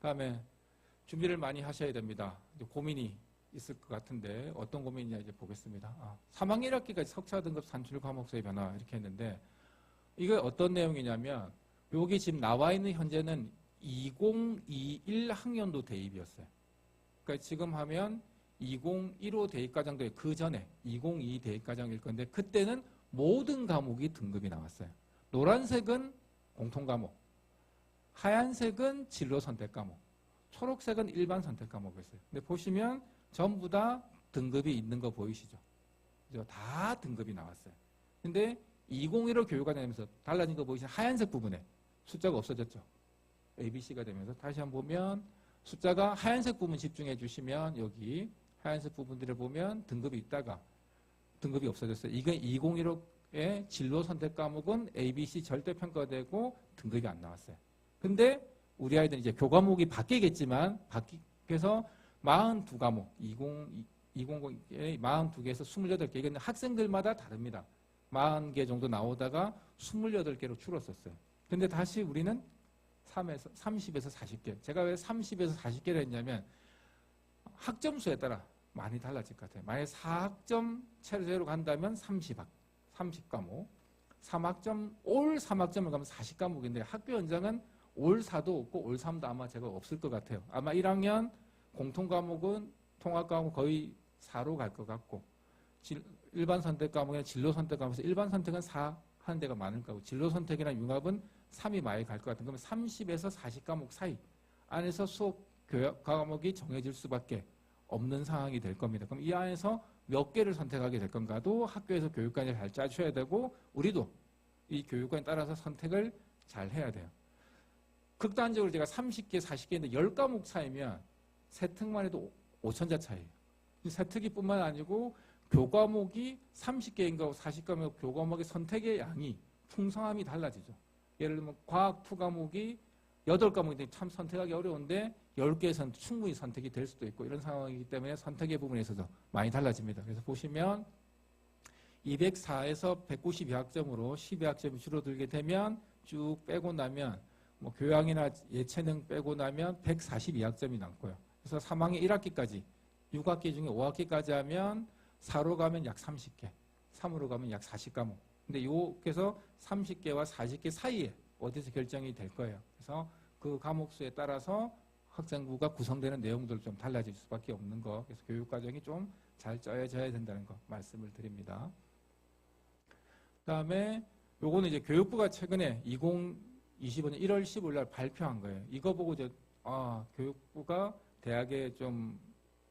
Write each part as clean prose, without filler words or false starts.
다음에 준비를 많이 하셔야 됩니다. 고민이 있을 것 같은데 어떤 고민이냐 이제 보겠습니다. 3학년 1학기까지 석차 등급 산출 과목수의 변화 이렇게 했는데 이게 어떤 내용이냐면 여기 지금 나와 있는 현재는 2021 학년도 대입이었어요. 그러니까 지금 하면 2015 대입과정도 그 전에 2022 대입과정일 건데 그때는 모든 과목이 등급이 나왔어요. 노란색은 공통과목, 하얀색은 진로 선택 과목, 초록색은 일반 선택 과목이었어요. 근데 보시면 전부 다 등급이 있는 거 보이시죠? 다 등급이 나왔어요. 근데 2015 교육과정 되면서 달라진 거 보이시죠? 하얀색 부분에 숫자가 없어졌죠. ABC가 되면서 다시 한번 보면 숫자가 하얀색 부분 집중해 주시면 여기 하얀색 부분들을 보면 등급이 있다가 등급이 없어졌어요. 이게 2015의 진로 선택 과목은 ABC 절대평가되고 등급이 안 나왔어요. 근데 우리 아이들은 이제 교과목이 바뀌겠지만 바뀌어서 42과목 2020에 42개에서 28개 이건 학생들마다 다릅니다. 40개 정도 나오다가 28개로 줄었었어요. 근데 다시 우리는 30에서 40개. 제가 왜 30에서 40개를 했냐면 학점수에 따라 많이 달라질 것 같아요. 만약에 4학점 체제로 간다면 30과목, 3학점, 올 3학점을 가면 40과목인데 학교 연장은 올 4도 없고 올 3도 아마 제가 없을 것 같아요. 아마 1학년 공통과목은 통합과목 거의 4로 갈 것 같고 일반 선택 과목이나 진로 선택 과목에서 일반 선택은 4 하는 데가 많을 거고 진로 선택이나 융합은 3이 많이 갈 것 같은 그러면 30에서 40과목 사이 안에서 수업 교육 과목이 정해질 수밖에 없는 상황이 될 겁니다. 그럼 이 안에서 몇 개를 선택하게 될 건가도 학교에서 교육관이 잘 짜줘야 되고 우리도 이 교육관에 따라서 선택을 잘 해야 돼요. 극단적으로 제가 30개, 40개인데 10과목 차이면 세특만 해도 5천자 차이예요. 세특이뿐만 아니고 교과목이 30개인가 40과목 교과목의 선택의 양이 풍성함이 달라지죠. 예를 들면 과학 2과목이 8과목인데 참 선택하기 어려운데 10개에서는 충분히 선택이 될 수도 있고 이런 상황이기 때문에 선택의 부분에 있어서 많이 달라집니다. 그래서 보시면 204에서 192학점으로 12학점이 줄어들게 되면 쭉 빼고 나면 뭐 교양이나 예체능 빼고 나면 142학점이 남고요. 그래서 3학년 1학기까지 6학기 중에 5학기까지 하면 4로 가면 약 30개, 3으로 가면 약 40과목. 근데 여기서 30개와 40개 사이에 어디서 결정이 될 거예요. 그래서 그 과목 수에 따라서 학생부가 구성되는 내용들 좀 달라질 수밖에 없는 거. 그래서 교육과정이 좀 잘 짜여져야 된다는 거 말씀을 드립니다. 그다음에 요거는 이제 교육부가 최근에 2025년 1월 15일 날 발표한 거예요. 이거 보고 이제 교육부가 대학에 좀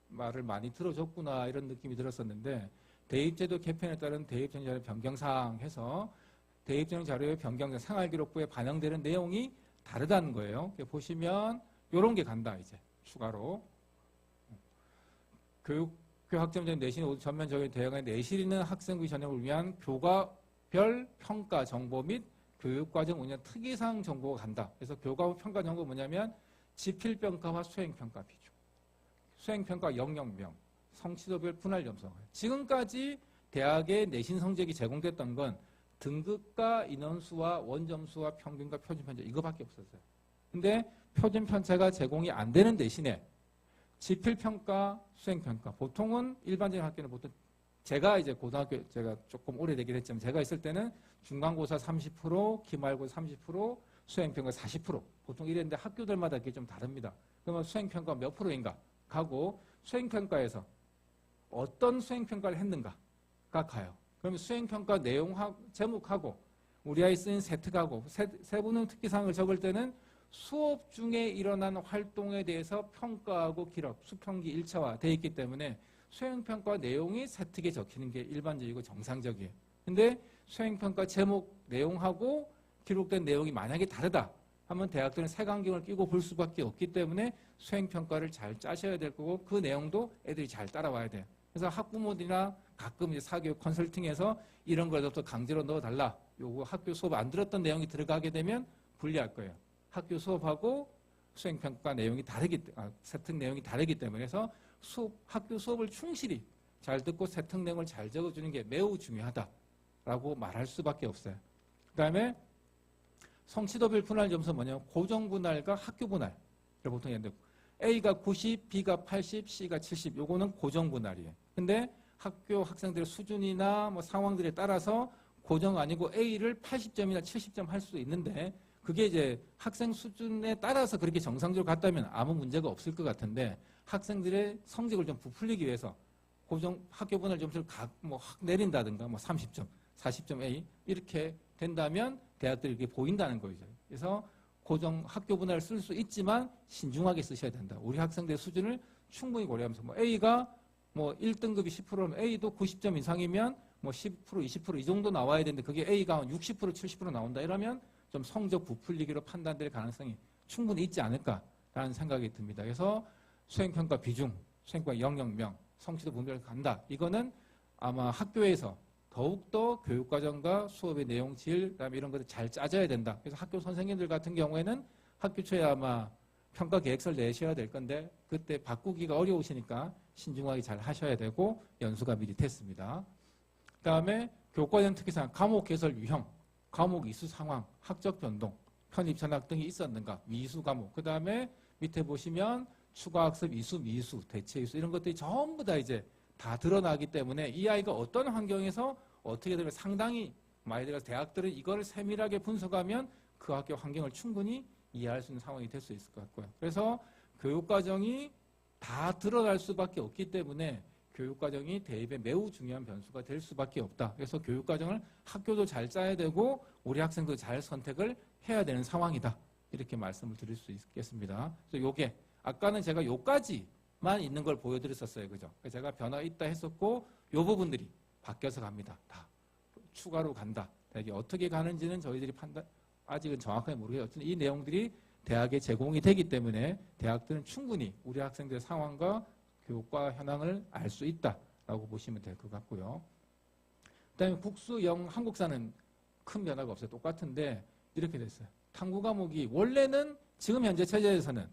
말을 많이 들어줬구나 이런 느낌이 들었었는데 대입제도 개편에 따른 대입전형 자료 변경사항 해서 대입전형 자료의 변경 생활기록부에 반영되는 내용이 다르다는 거예요. 보시면 이런 게 간다 이제 추가로 교학점제 내신 전면적인 대학의 내실 있는 학생부 전형을 위한 교과별 평가 정보 및 교육과정 운영 특이사항 정보가 간다. 그래서 교과 평가 정보 뭐냐면 지필평가와 수행평가 비중, 수행평가 영역명, 성취도별 분할 점수. 지금까지 대학의 내신 성적이 제공됐던 건 등급과 인원수와 원점수와 평균과 표준편차 이거밖에 없었어요. 근데 표준편차가 제공이 안 되는 대신에 지필평가, 수행평가 보통은 일반적인 학교는 보통 제가 이제 고등학교 제가 조금 오래되긴 했지만 제가 있을 때는 중간고사 30%, 기말고사 30%, 수행평가 40% 보통 이랬는데 학교들마다 이게 좀 다릅니다. 그러면 수행평가 몇 프로인가 가고 수행평가에서 어떤 수행평가를 했는가가 가요. 그러면 수행평가 내용하고 제목하고 우리 아이 쓰인 세특하고 세부능 특기사항을 적을 때는 수업 중에 일어난 활동에 대해서 평가하고 기록, 수평기 1차화 되어 있기 때문에 수행평가 내용이 세특에 적히는 게 일반적이고 정상적이에요. 근데 수행평가 제목 내용하고 기록된 내용이 만약에 다르다 하면 대학들은 색안경을 끼고 볼 수밖에 없기 때문에 수행평가를 잘 짜셔야 될 거고 그 내용도 애들이 잘 따라와야 돼요. 그래서 학부모들이나 가끔 이제 사교육 컨설팅에서 이런 걸 더 강제로 넣어달라. 요거 학교 수업 안 들었던 내용이 들어가게 되면 불리할 거예요. 학교 수업하고 수행평가 내용이 세특 내용이 다르기 때문에 그래서 학교 수업을 충실히 잘 듣고 세특 내용을 잘 적어주는 게 매우 중요하다라고 말할 수밖에 없어요. 그 다음에 성취도별 분할 점수 뭐냐면 고정 분할과 학교 분할 보통 얘기하는데 A가 90, B가 80, C가 70 요거는 고정 분할이에요. 근데 학교 학생들의 수준이나 뭐 상황들에 따라서 고정 아니고 A를 80점이나 70점 할 수도 있는데 그게 이제 학생 수준에 따라서 그렇게 정상적으로 갔다면 아무 문제가 없을 것 같은데 학생들의 성적을 좀 부풀리기 위해서 고정 학교 분할 점수를 확 내린다든가 뭐 30점, 40점 A 이렇게 된다면 대학들이 이렇게 보인다는 거죠. 그래서 고정 학교 분할을 쓸 수 있지만 신중하게 쓰셔야 된다. 우리 학생들의 수준을 충분히 고려하면서 뭐 A가 뭐 1등급이 10%면 A도 90점 이상이면 뭐 10%, 20% 이 정도 나와야 되는데 그게 A가 60%, 70% 나온다 이러면 좀 성적 부풀리기로 판단될 가능성이 충분히 있지 않을까라는 생각이 듭니다. 그래서 수행평가 비중, 수행평가 영역명, 성취도 분별 간다. 이거는 아마 학교에서 더욱더 교육과정과 수업의 내용, 질, 그다음에 이런 것들 잘 짜져야 된다. 그래서 학교 선생님들 같은 경우에는 학교 초에 아마 평가 계획서를 내셔야 될 건데 그때 바꾸기가 어려우시니까 신중하게 잘 하셔야 되고 연수가 미리 됐습니다. 그다음에 교과과정 특기사항, 과목 개설 유형, 과목 이수 상황, 학적 변동, 편입 전학 등이 있었는가, 미수 과목. 그다음에 밑에 보시면 추가 학습, 이수, 미수, 대체 이수 이런 것들이 전부 다 이제 다 드러나기 때문에 이 아이가 어떤 환경에서 어떻게 되면 상당히 많이 들어서 대학들은 이걸 세밀하게 분석하면 그 학교 환경을 충분히 이해할 수 있는 상황이 될 수 있을 것 같고요. 그래서 교육과정이 다 드러날 수밖에 없기 때문에 교육과정이 대입에 매우 중요한 변수가 될 수밖에 없다. 그래서 교육과정을 학교도 잘 짜야 되고 우리 학생도 잘 선택을 해야 되는 상황이다. 이렇게 말씀을 드릴 수 있겠습니다. 그래서 요게 아까는 제가 요까지만 있는 걸 보여드렸었어요. 그죠? 제가 변화 있다 했었고 요 부분들이 바뀌어서 갑니다. 다 추가로 간다. 이게 어떻게 가는지는 저희들이 아직은 정확하게 모르겠어요. 이 내용들이 대학에 제공이 되기 때문에 대학들은 충분히 우리 학생들의 상황과 교육과 현황을 알 수 있다라고 보시면 될 것 같고요. 그다음에 국수, 영, 한국사는 큰 변화가 없어요. 똑같은데 이렇게 됐어요. 탐구 과목이 원래는 지금 현재 체제에서는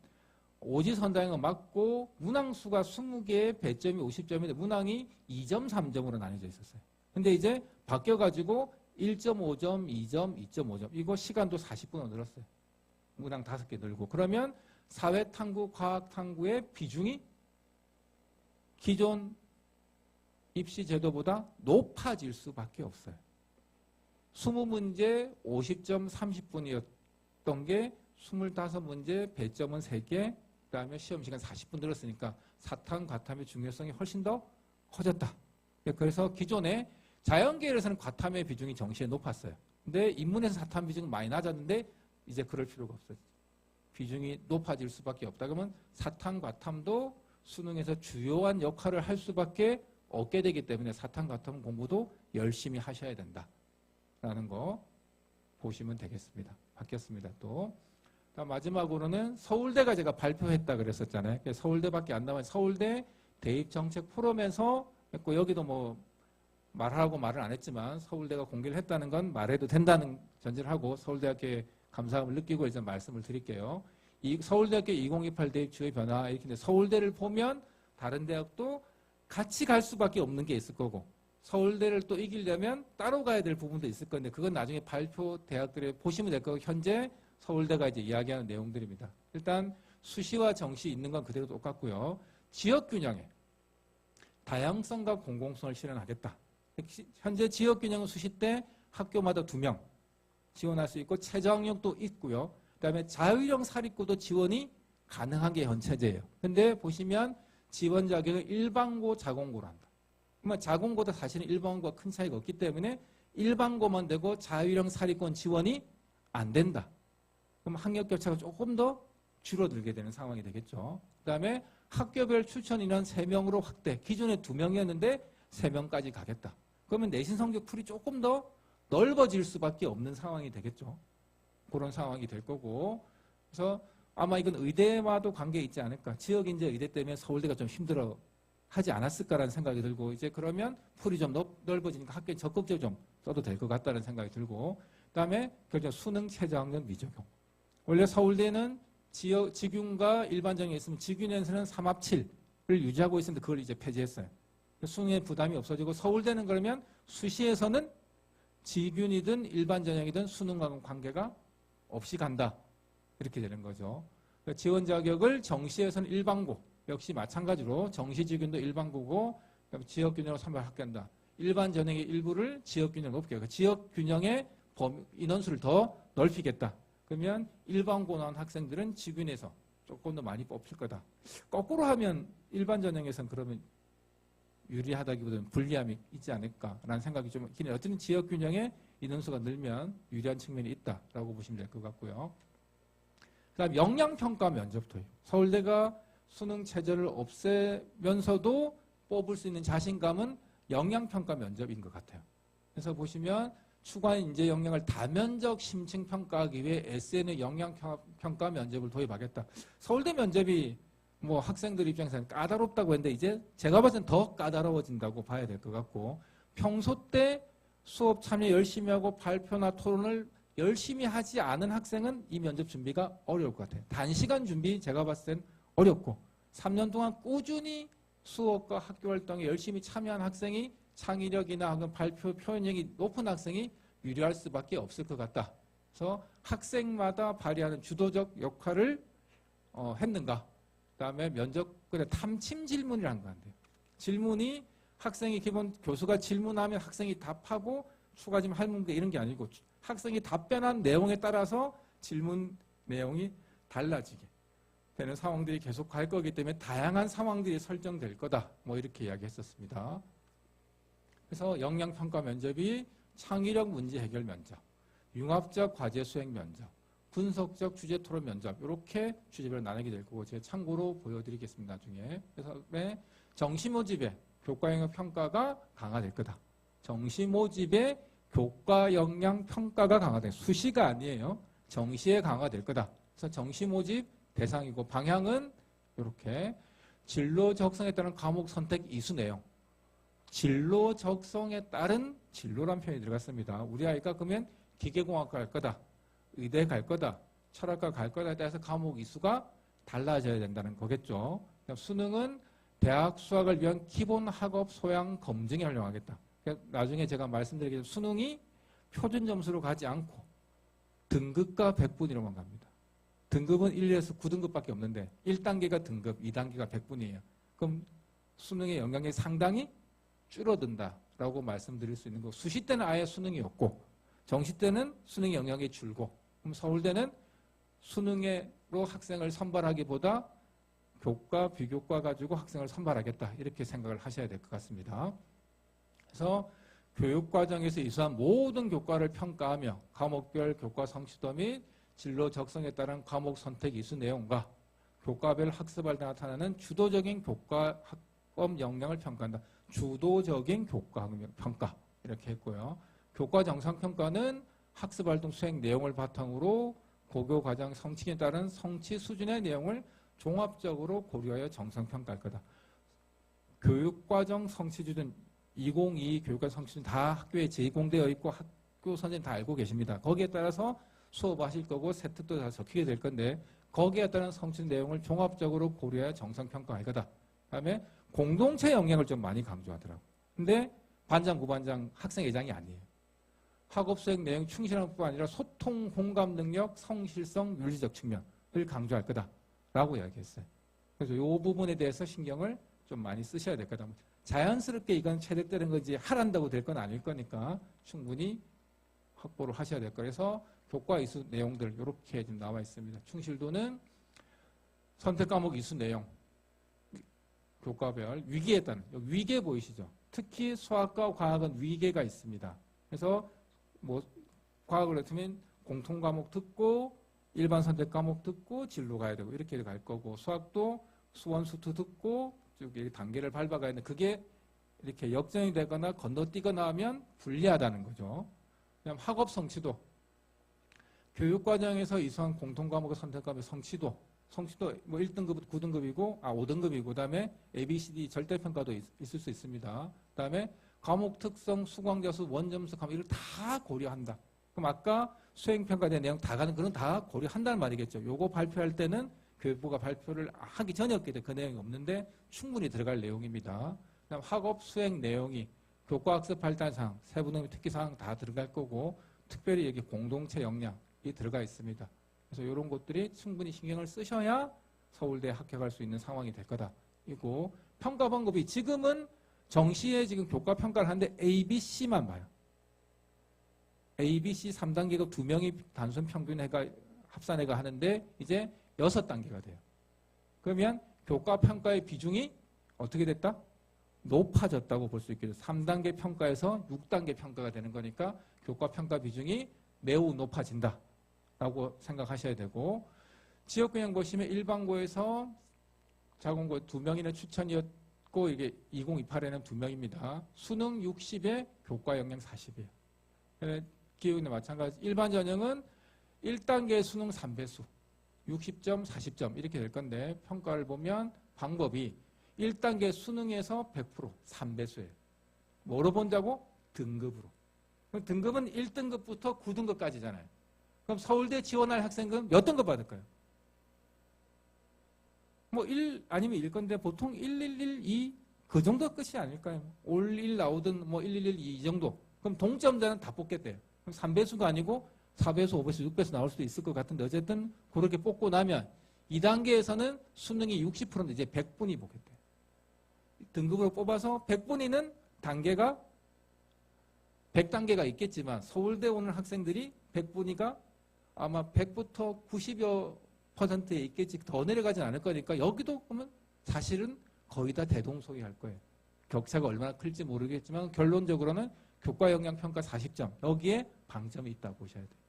오지선다형은 맞고 문항수가 20개에 배점이 50점인데 문항이 2점, 3점으로 나뉘어져 있었어요. 근데 이제 바뀌어가지고 1.5점, 2점, 2.5점 이거 시간도 40분으로 늘었어요. 문항 5개 늘고 그러면 사회탐구, 과학탐구의 비중이 기존 입시 제도보다 높아질 수밖에 없어요. 20문제 50점 30분이었던 게 25문제 배점은 3개 그다음에 시험시간 40분 늘었으니까 사탐, 과탐의 중요성이 훨씬 더 커졌다. 그래서 기존에 자연계열에서는 과탐의 비중이 정시에 높았어요. 근데 인문에서 사탐 비중이 많이 낮았는데 이제 그럴 필요가 없어요. 비중이 높아질 수밖에 없다. 그러면 사탐, 과탐도 수능에서 주요한 역할을 할 수밖에 없게 되기 때문에 사탐, 과탐 공부도 열심히 하셔야 된다라는 거 보시면 되겠습니다. 바뀌었습니다. 또 마지막으로는 서울대가 제가 발표했다 그랬었잖아요. 서울대밖에 안 남아서 서울대 대입정책 포럼에서 했고 여기도 뭐 말하고 말을 안 했지만 서울대가 공개를 했다는 건 말해도 된다는 전제를 하고 서울대학교에 감사함을 느끼고 이제 말씀을 드릴게요. 이 서울대학교 2028 대입 주요 변화 이렇게 서울대를 보면 다른 대학도 같이 갈 수밖에 없는 게 있을 거고 서울대를 또 이기려면 따로 가야 될 부분도 있을 건데 그건 나중에 발표 대학들에 보시면 될 거고 현재 서울대가 이제 이야기하는 내용들입니다. 일단 수시와 정시 있는 건 그대로 똑같고요. 지역균형에 다양성과 공공성을 실현하겠다. 현재 지역균형은 수시 때 학교마다 2명 지원할 수 있고 최저학력도 있고요. 그다음에 자율형 사립고도 지원이 가능한 게 현 체제예요. 근데 보시면 지원 자격은 일반고, 자공고로 한다. 그러면 자공고도 사실은 일반고와 큰 차이가 없기 때문에 일반고만 되고 자율형 사립고는 지원이 안 된다. 그럼 학력 격차가 조금 더 줄어들게 되는 상황이 되겠죠. 그다음에 학교별 추천 인원 3명으로 확대. 기존에 2명이었는데 3명까지 가겠다. 그러면 내신 성적 풀이 조금 더 넓어질 수밖에 없는 상황이 되겠죠. 그런 상황이 될 거고. 그래서 아마 이건 의대와도 관계 있지 않을까. 지역인재 의대 때문에 서울대가 좀 힘들어 하지 않았을까라는 생각이 들고 이제 그러면 풀이 좀 넓어지니까 학교에 적극적으로 좀 써도 될 것 같다는 생각이 들고 그다음에 결정 수능 최저학력 미적용. 원래 서울대는 직윤과 일반정이 있으면 직윤에서는 3합7을 유지하고 있었는데 그걸 이제 폐지했어요. 수능에 부담이 없어지고 서울대는 그러면 수시에서는 직윤이든 일반 전형이든 수능과는 관계가 없이 간다. 이렇게 되는 거죠. 그러니까 지원 자격을 정시에서는 일반고, 역시 마찬가지로 정시지균도 일반고고 지역균형으로 선발합격한다. 일반 전형의 일부를 지역균형으로 높게, 그러니까 지역균형의 인원수를 더 넓히겠다. 그러면 일반고 나온 학생들은 지균에서 조금 더 많이 뽑힐 거다. 거꾸로 하면 일반 전형에서는 그러면 유리하다기보다는 불리함이 있지 않을까라는 생각이 좀 있긴 해요. 어쨌든 지역균형의 인원수가 늘면 유리한 측면이 있다라고 보시면 될 것 같고요. 그 다음 역량평가 면접 도입. 서울대가 수능 체제를 없애면서도 뽑을 수 있는 자신감은 역량평가 면접인 것 같아요. 그래서 보시면 추가한 인재 역량을 다면적 심층 평가하기 위해 SN의 역량평가 면접을 도입하겠다. 서울대 면접이 뭐 학생들 입장에서는 까다롭다고 했는데 이제 제가 봤을 땐 더 까다로워진다고 봐야 될 것 같고, 평소 때 수업 참여 열심히 하고 발표나 토론을 열심히 하지 않은 학생은 이 면접 준비가 어려울 것 같아요. 단시간 준비 제가 봤을 땐 어렵고, 3년 동안 꾸준히 수업과 학교 활동에 열심히 참여한 학생이 창의력이나 발표 표현력이 높은 학생이 유리할 수밖에 없을 것 같다. 그래서 학생마다 발휘하는 주도적 역할을 했는가. 그다음에 면접글에 탐침 질문이라는 거 한대요. 질문이 학생이 기본 교수가 질문하면 학생이 답하고 추가 질문 할 문제 이런 게 아니고 학생이 답변한 내용에 따라서 질문 내용이 달라지게 되는 상황들이 계속 갈 거기 때문에 다양한 상황들이 설정될 거다. 뭐 이렇게 이야기했었습니다. 그래서 역량평가 면접이 창의력 문제 해결 면접, 융합적 과제 수행 면접, 분석적 주제 토론 면접 이렇게 주제별로 나누게 될 거고 제가 참고로 보여드리겠습니다. 나중에. 그래서 정시 모집의 교과 영역 평가가 강화될 거다. 정시 모집의 교과 역량 평가가 강화될 수시가 아니에요. 정시에 강화될 거다. 그래서 정시 모집 대상이고 방향은 이렇게 진로 적성에 따른 과목 선택 이수 내용. 진로 적성에 따른 진로란 표현이 들어갔습니다. 우리 아이가 그러면 기계공학과 갈 거다. 의대 갈 거다. 철학과 갈 거다에 따라서 과목 이수가 달라져야 된다는 거겠죠. 수능은 대학 수학을 위한 기본 학업 소양 검증에 활용하겠다. 나중에 제가 말씀드리겠지만 수능이 표준 점수로 가지 않고 등급과 백분위로만 갑니다. 등급은 1에서 9등급밖에 없는데 1단계가 등급, 2단계가 백분위예요. 그럼 수능의 영향이 상당히 줄어든다라고 말씀드릴 수 있는 거. 수시 때는 아예 수능이 없고 정시 때는 수능의 영향이 줄고 그럼 서울대는 수능으로 학생을 선발하기보다 교과, 비교과 가지고 학생을 선발하겠다 이렇게 생각을 하셔야 될 것 같습니다. 그래서 교육과정에서 이수한 모든 교과를 평가하며 과목별 교과 성취도 및 진로 적성에 따른 과목 선택 이수 내용과 교과별 학습할 때 나타나는 주도적인 교과 학업 역량을 평가한다. 주도적인 교과 평가 이렇게 했고요. 교과 정상평가는 학습활동 수행 내용을 바탕으로 고교과정 성취에 따른 성취 수준의 내용을 종합적으로 고려하여 정상평가할 거다. 교육과정 성취수준 2022 교육과정 성취수준 다 학교에 제공되어 있고 학교 선생님 다 알고 계십니다. 거기에 따라서 수업하실 거고 세특도 다 적히게 될 건데 거기에 따른 성취 내용을 종합적으로 고려하여 정상평가할 거다. 그다음에 공동체 역량을 좀 많이 강조하더라고요. 근데 반장, 부반장, 학생회장이 아니에요. 학업 수행 내용 충실한 뿐 아니라 소통, 공감 능력, 성실성, 윤리적 측면을 강조할 거다라고 이야기했어요. 그래서 이 부분에 대해서 신경을 좀 많이 쓰셔야 될 거다. 자연스럽게 이건 체득되는 거지 하란다고 될 건 아닐 거니까 충분히 확보를 하셔야 될 거예요. 그래서 교과 이수 내용들 이렇게 좀 나와 있습니다. 충실도는 선택 과목 이수 내용, 교과별 위계에 따른 위계 보이시죠? 특히 수학과 과학은 위계가 있습니다. 그래서 뭐 과학을 했으면 공통 과목 듣고 일반 선택 과목 듣고 진로 가야 되고 이렇게 갈 거고 수학도 수원 수투 듣고 쭉 단계를 밟아가야 되는데 그게 이렇게 역전이 되거나 건너뛰거나 하면 불리하다는 거죠. 그다음 학업 성취도 교육과정에서 이수한 공통 과목의 선택 과목의 성취도 뭐 1등급, 9등급이고 5등급이고 그다음에 ABCD 절대평가도 있을 수 있습니다. 그다음에 과목 특성, 수강자 수, 원점수, 과목 이걸 다 고려한다. 그럼 아까 수행평가된 내용 다 가는 그런 다 고려한다는 말이겠죠. 요거 발표할 때는 교육부가 발표를 하기 전이었기 때문에 그 내용이 없는데 충분히 들어갈 내용입니다. 그다음 학업 수행 내용이 교과학습 발달사항, 세부능력 특기사항 다 들어갈 거고 특별히 여기 공동체 역량이 들어가 있습니다. 그래서 이런 것들이 충분히 신경을 쓰셔야 서울대에 합격할 수 있는 상황이 될 거다. 이고 평가 방법이 지금은 정시에 지금 교과 평가를 하는데 A, B, C만 봐요. A, B, C 3단계가 2명이 단순 평균해가 합산해가 하는데 이제 6단계가 돼요. 그러면 교과 평가의 비중이 어떻게 됐다? 높아졌다고 볼 수 있겠죠. 3단계 평가에서 6단계 평가가 되는 거니까 교과 평가 비중이 매우 높아진다라고 생각하셔야 되고, 지역균형 보시면 일반고에서 자공고 2명이나 추천이었고 이게 2028에는 2명입니다. 수능 60에 교과 역량 40이에요. 기후는 마찬가지. 일반 전형은 1단계 수능 3배수 60점, 40점 이렇게 될 건데 평가를 보면 방법이 1단계 수능에서 100% 3배수예요. 뭐로 본다고? 등급으로. 그럼 등급은 1등급부터 9등급까지잖아요. 그럼 서울대 지원할 학생은 몇 등급 받을까요? 뭐 1 아니면 1 건데 보통 1112 그 정도 끝이 아닐까요? 올 1 나오든 뭐 1112 이 정도. 그럼 동점자는 다 뽑겠대요. 그럼 3배수가 아니고 4배수, 5배수, 6배수 나올 수도 있을 것 같은데 어쨌든 그렇게 뽑고 나면 2단계에서는 수능이 60%인데 이제 100분이 보겠대요. 등급으로 뽑아서 100분위는 단계가 100단계가 있겠지만 서울대 오는 학생들이 100분위가 아마 100부터 90여 %에 있겠지 더 내려가진 않을 거니까 여기도 보면 사실은 거의 다 대동소이할 거예요. 격차가 얼마나 클지 모르겠지만 결론적으로는 교과 역량 평가 40점 여기에 방점이 있다고 보셔야 돼요.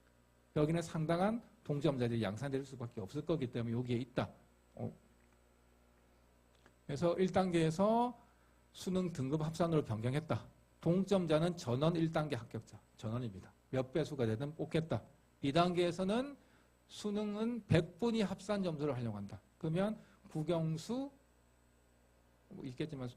여기는 상당한 동점자들이 양산될 수밖에 없을 거기 때문에 여기에 있다. 그래서 1단계에서 수능 등급 합산으로 변경했다. 동점자는 전원 1단계 합격자, 전원입니다. 몇 배수가 되든 뽑겠다. 2단계에서는 수능은 100분위 합산 점수를 활용한다. 그러면 국영수 뭐 있겠지만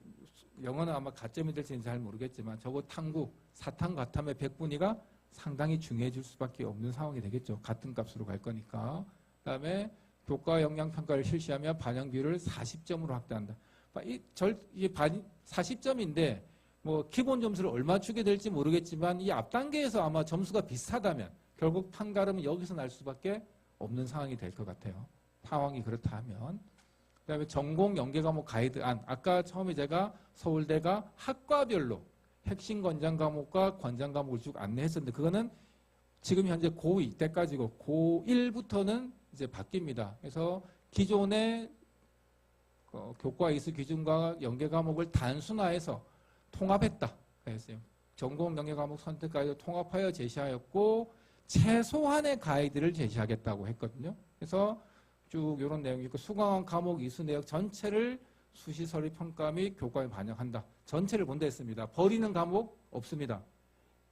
영어는 아마 가점이 될지는 잘 모르겠지만 저거 탐구, 사탐, 과탐의 100분위가 상당히 중요해질 수밖에 없는 상황이 되겠죠. 같은 값으로 갈 거니까. 그다음에 교과 역량 평가를 실시하며 반영 비율을 40점으로 확대한다. 이게 40점인데 뭐 기본 점수를 얼마 주게 될지 모르겠지만 이 앞 단계에서 아마 점수가 비슷하다면 결국 판가름은 여기서 날 수밖에 없는 상황이 될 것 같아요. 상황이 그렇다 하면. 그다음에 전공 연계 과목 가이드안. 아까 처음에 제가 서울대가 학과별로 핵심 권장 과목과 권장 과목을 쭉 안내했었는데 그거는 지금 현재 고2 때까지고 고1부터는 이제 바뀝니다. 그래서 기존의 교과 이수 기준과 연계 과목을 단순화해서 통합했다. 그랬어요. 전공 연계 과목 선택 가이드 통합하여 제시하였고 최소한의 가이드를 제시하겠다고 했거든요. 그래서 쭉 이런 내용이 있고 수강한 과목 이수 내역 전체를 수시 서류 평가 및 교과에 반영한다. 전체를 본다 했습니다. 버리는 과목 없습니다.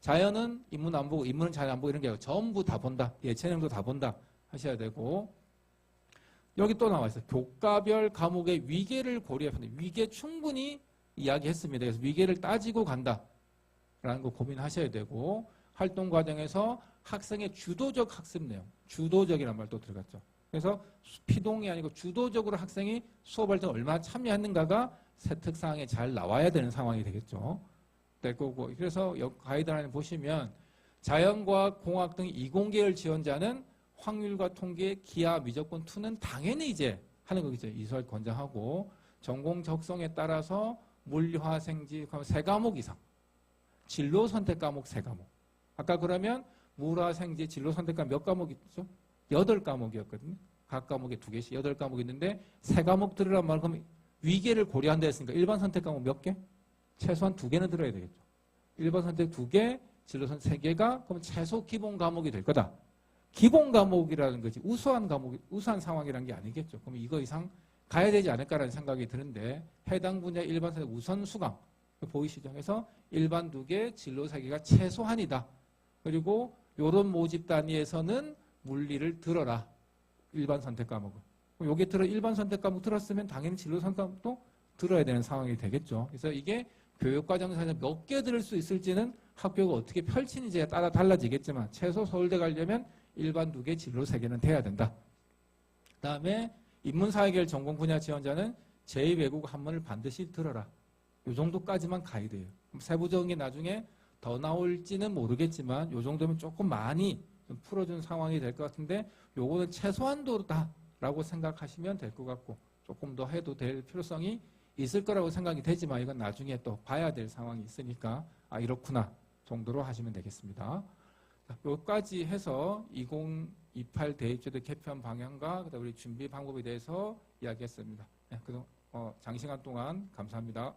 자연은 인문 안 보고 인문은 자연 안 보고 이런 게 아니고 전부 다 본다. 예체능도 다 본다 하셔야 되고 여기 또 나와 있어요. 교과별 과목의 위계를 고려해서 위계 충분히 이야기했습니다. 그래서 위계를 따지고 간다라는 거 고민하셔야 되고 활동 과정에서 학생의 주도적 학습 내용, 주도적이라는 말도 들어갔죠. 그래서 피동이 아니고 주도적으로 학생이 수업할 때 얼마나 참여했는가가 세특사항에 잘 나와야 되는 상황이 되겠죠. 될 거고. 그래서 가이드라인 보시면 자연과학, 공학 등 이공계열 지원자는 확률과 통계, 기하, 미적분 2는 당연히 이제 하는 거겠죠. 이수할 권장하고 전공 적성에 따라서 물리화, 생지 3과목 이상. 진로 선택 과목 3과목. 아까 그러면 물화, 생지, 진로 선택 과목 몇 과목 있죠? 8과목이었거든요. 각 과목에 2개씩 8과목이 있는데 3과목 들으란 말 그러면 위계를 고려한다 했으니까 일반 선택 과목 몇 개? 최소한 2개는 들어야 되겠죠. 일반 선택 2개, 진로 선택 3개가 그러면 최소 기본 과목이 될 거다. 기본 과목이라는 거지 우수한 과목, 우수한 상황이라는 게 아니겠죠. 그럼 이거 이상 가야 되지 않을까라는 생각이 드는데 해당 분야 일반 선택 우선 수강 보이시죠? 그래서 일반 2개, 진로 3개가 최소한이다. 그리고 이런 모집 단위에서는 물리를 들어라. 일반 선택 과목을. 여기 일반 선택 과목 들었으면 당연히 진로 선택 과목도 들어야 되는 상황이 되겠죠. 그래서 이게 교육과정에서 몇 개 들을 수 있을지는 학교가 어떻게 펼치는지에 따라 달라지겠지만 최소 서울대 가려면 일반 2개, 진로 3개는 돼야 된다. 그다음에 인문사회계열 전공 분야 지원자는 제2외국어 한문을 반드시 들어라. 이 정도까지만 가이드예요. 세부적인 게 나중에 더 나올지는 모르겠지만 이 정도면 조금 많이 좀 풀어준 상황이 될 것 같은데 요거는 최소한도다라고 생각하시면 될 것 같고 조금 더 해도 될 필요성이 있을 거라고 생각이 되지만 이건 나중에 또 봐야 될 상황이 있으니까 이렇구나 정도로 하시면 되겠습니다. 여기까지 해서 2028 대입제도 개편 방향과 그다음 우리 준비 방법에 대해서 이야기했습니다. 네, 그동안 장시간 동안 감사합니다.